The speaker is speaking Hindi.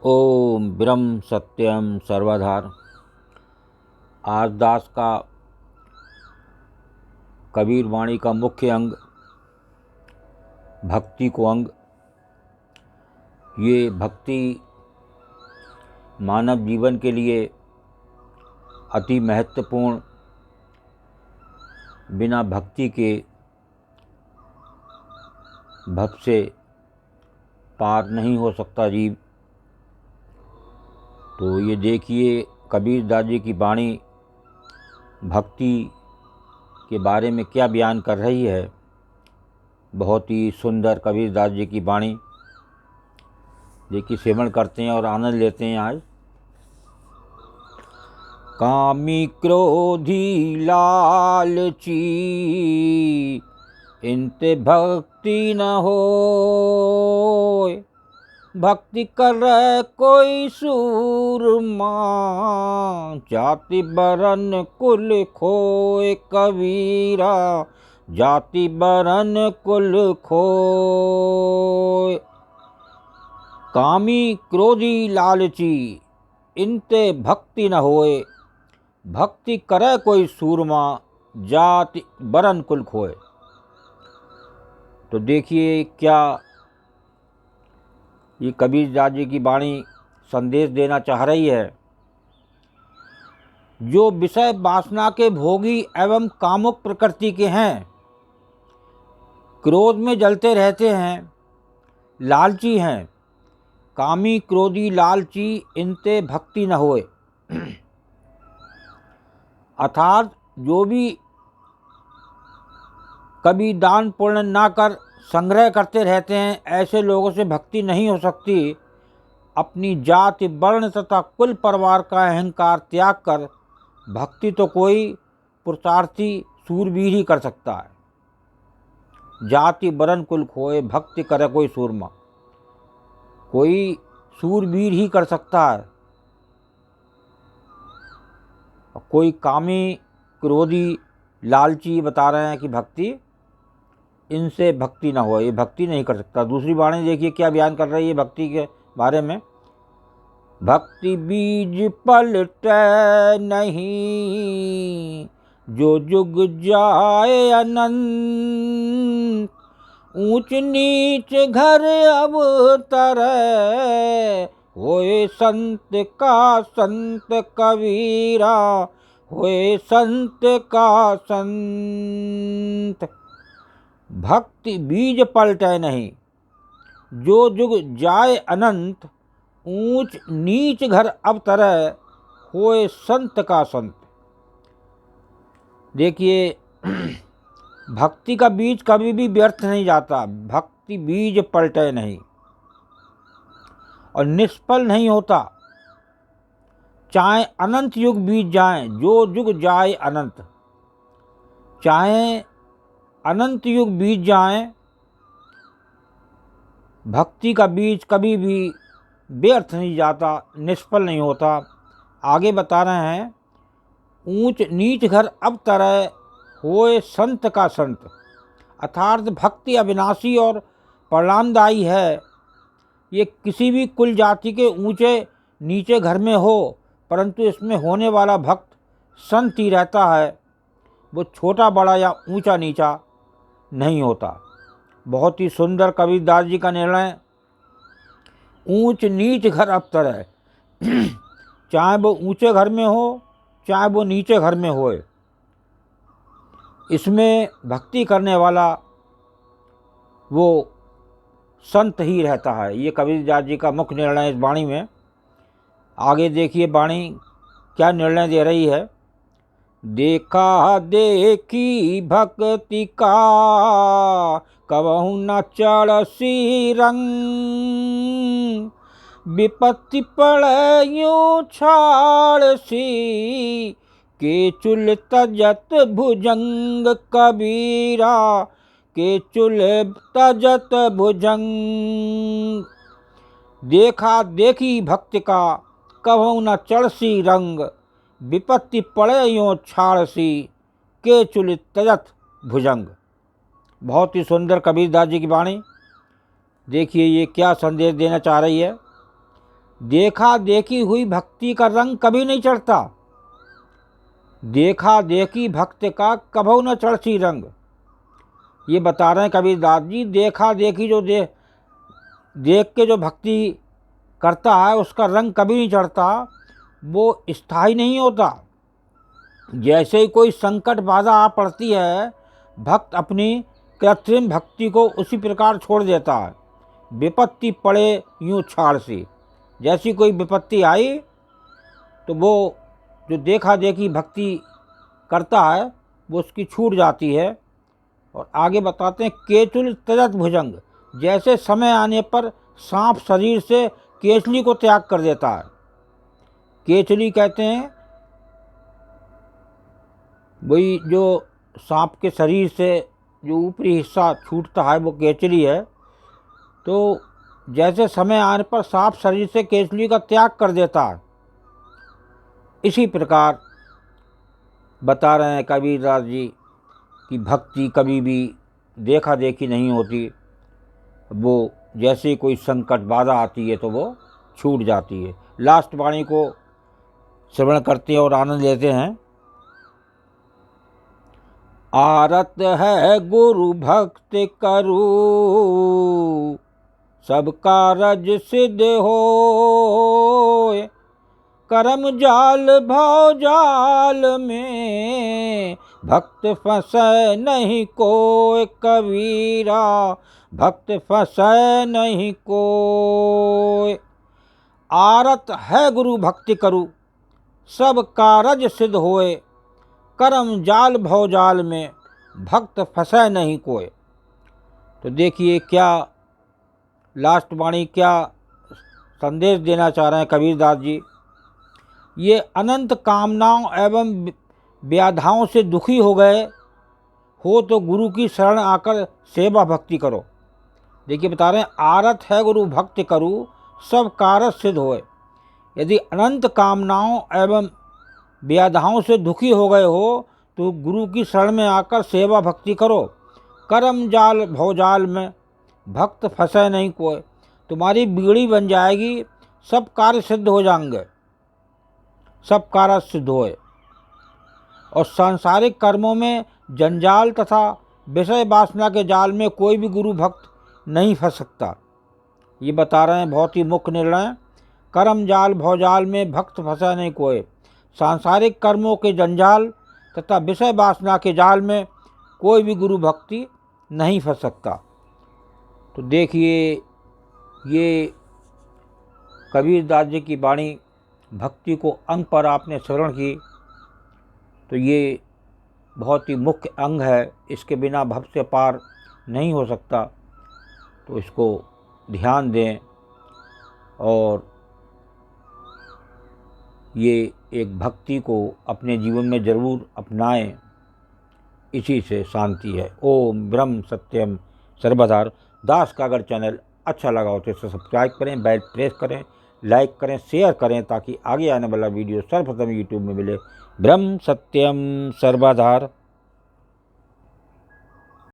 ओम ब्रह्म सत्यम सर्वधार। आज दास का कबीर वाणी का मुख्य अंग भक्ति को अंग। ये भक्ति मानव जीवन के लिए अति महत्वपूर्ण। बिना भक्ति के भव से पार नहीं हो सकता जीव। तो ये देखिए कबीर दास जी की वाणी भक्ति के बारे में क्या बयान कर रही है। बहुत ही सुंदर कबीर दास जी की वाणी। देखिए सेवन करते हैं और आनंद लेते हैं। आज कामी क्रोधी लालची इनते भक्ति न होय। भक्ति कर कोई सूरमा जाति बरन कुल खोय। कबीरा जाति बरन कुल खोय। कामी क्रोधी लालची इनते भक्ति न होए। भक्ति करे कोई सूरमा जाति बरन कुल खोए। तो देखिए क्या ये कबीर दास जी की वाणी संदेश देना चाह रही है। जो विषय वासना के भोगी एवं कामुक प्रकृति के हैं, क्रोध में जलते रहते हैं, लालची हैं, कामी क्रोधी लालची इनते भक्ति न होए। अर्थात जो भी कभी दान पुण्य ना कर संग्रह करते रहते हैं, ऐसे लोगों से भक्ति नहीं हो सकती। अपनी जाति वर्ण तथा कुल परिवार का अहंकार त्याग कर भक्ति तो कोई पुरुषार्थी सूरवीर ही कर सकता है। जाति वर्ण कुल खोए भक्ति करे कोई सूरमा। कोई सूरवीर ही कर सकता है। कोई कामी क्रोधी लालची बता रहे हैं कि भक्ति इनसे भक्ति ना हो, ये भक्ति नहीं कर सकता। दूसरी वाणी देखिए क्या बयान कर रही है भक्ति के बारे में। भक्ति बीज पलटे नहीं जो जुग जाए अनंत। ऊंच नीच घर अवतरे होए संत का संत। कबीरा होए संत का संत। भक्ति बीज पलटे नहीं जो जुग जाए अनंत। ऊंच नीच घर अवतरे होए संत का संत। देखिए भक्ति का बीज कभी भी व्यर्थ नहीं जाता। भक्ति बीज पलटे नहीं और निष्फल नहीं होता। चाहे अनंत युग बीत जाएं, जो जुग जाए अनंत। चाहे अनंत युग बीत जाएं, भक्ति का बीज कभी भी व्यर्थ नहीं जाता, निष्फल नहीं होता। आगे बता रहे हैं ऊंच नीच घर अवतरे होए संत का संत। अर्थात भक्ति अविनाशी और परिणामदायी है। ये किसी भी कुल जाति के ऊंचे नीचे घर में हो, परंतु इसमें होने वाला भक्त संत ही रहता है। वो छोटा बड़ा या ऊंचा नीचा नहीं होता। बहुत ही सुंदर कबीर दास जी का निर्णय। ऊंच नीच घर अवतरे चाहे वो ऊंचे घर में हो चाहे वो नीचे घर में होए, इसमें भक्ति करने वाला वो संत ही रहता है। ये कबीर दास जी का मुख्य निर्णय इस वाणी में। आगे देखिए वाणी क्या निर्णय दे रही है। देखा देखी भक्ति का कबहु न चढ़सी रंग। विपत्ति पड़े यूं छाड़सी के चुल तजत भुजंग। कबीरा के चुल तजत भुजंग। देखा देखी भक्ति का कबहु न चढ़सी रंग। विपत्ति पड़े यूं छाड़सी के चुल तजत भुजंग। बहुत ही सुंदर कबीर दास जी की वाणी। देखिए ये क्या संदेश देना चाह रही है। देखा देखी हुई भक्ति का रंग कभी नहीं चढ़ता। देखा देखी भक्त का कभू न चढ़ती रंग। ये बता रहे हैं कबीरदास जी, देखा देखी जो देख के जो भक्ति करता है उसका रंग कभी नहीं चढ़ता, वो स्थायी नहीं होता। जैसे ही कोई संकट बाधा आ पड़ती है, भक्त अपनी कृत्रिम भक्ति को उसी प्रकार छोड़ देता है। विपत्ति पड़े यूं छाड़ से, जैसी कोई विपत्ति आई तो वो जो देखा देखी भक्ति करता है वो उसकी छूट जाती है। और आगे बताते हैं, केचुल त्यजत भुजंग, जैसे समय आने पर सांप शरीर से केचली को त्याग कर देता है। केचली कहते हैं वही जो सांप के शरीर से जो ऊपरी हिस्सा छूटता है वो केचली है। तो जैसे समय आने पर सांप शरीर से केचली का त्याग कर देता है, इसी प्रकार बता रहे हैं कबीरदास जी कि भक्ति कभी भी देखा देखी नहीं होती। वो जैसे कोई संकट बाधा आती है तो वो छूट जाती है। लास्ट वाणी को श्रवण करते हैं और आनंद लेते हैं। आरत है गुरु भक्ति करू, सब कारज सिद्ध होय। करम जाल भव जाल में, भक्त फंसे नहीं कोय कबीरा, भक्त फंसे नहीं कोय। आरत है गुरु भक्ति करू, सब कारज सिद्ध होए। करम जाल भव जाल में, भक्त फंसे नहीं कोय। तो देखिए क्या लास्ट वाणी, क्या संदेश देना चाह रहे हैं कबीरदास जी। ये अनंत कामनाओं एवं व्याधाओं से दुखी हो गए हो तो गुरु की शरण आकर सेवा भक्ति करो। देखिए बता रहे हैं, आरत है गुरु भक्ति करू, सब कारज सिद्ध होए। यदि अनंत कामनाओं एवं व्याधाओं से दुखी हो गए हो तो गुरु की शरण में आकर सेवा भक्ति करो। करम जाल भवजाल में, भक्त फंसे नहीं कोई। तुम्हारी बिगड़ी बन जाएगी, सब कार्य सिद्ध हो जाएंगे, सब कार्य सिद्ध होए। और सांसारिक कर्मों में जंजाल तथा विषय वासना के जाल में कोई भी गुरु भक्त नहीं फंस सकता। ये बता रहे हैं बहुत ही मुख्य निर्णय। कर्म जाल भवजाल में भक्त फंसा नहीं कोई। सांसारिक कर्मों के जंजाल तथा विषय वासना के जाल में कोई भी गुरु भक्ति नहीं फंस सकता। तो देखिए ये कबीरदास जी की वाणी, भक्ति को अंग पर आपने श्रवण की तो ये बहुत ही मुख्य अंग है, इसके बिना भव से पार नहीं हो सकता। तो इसको ध्यान दें और ये एक भक्ति को अपने जीवन में ज़रूर अपनाएं, इसी से शांति है। ओम ब्रह्म सत्यम सर्वधार। दास का अगर चैनल अच्छा लगा हो तो इसे सब्सक्राइब करें, बेल प्रेस करें, लाइक करें, शेयर करें ताकि आगे आने वाला वीडियो सर्वप्रथम यूट्यूब में मिले। ब्रह्म सत्यम सर्वधार।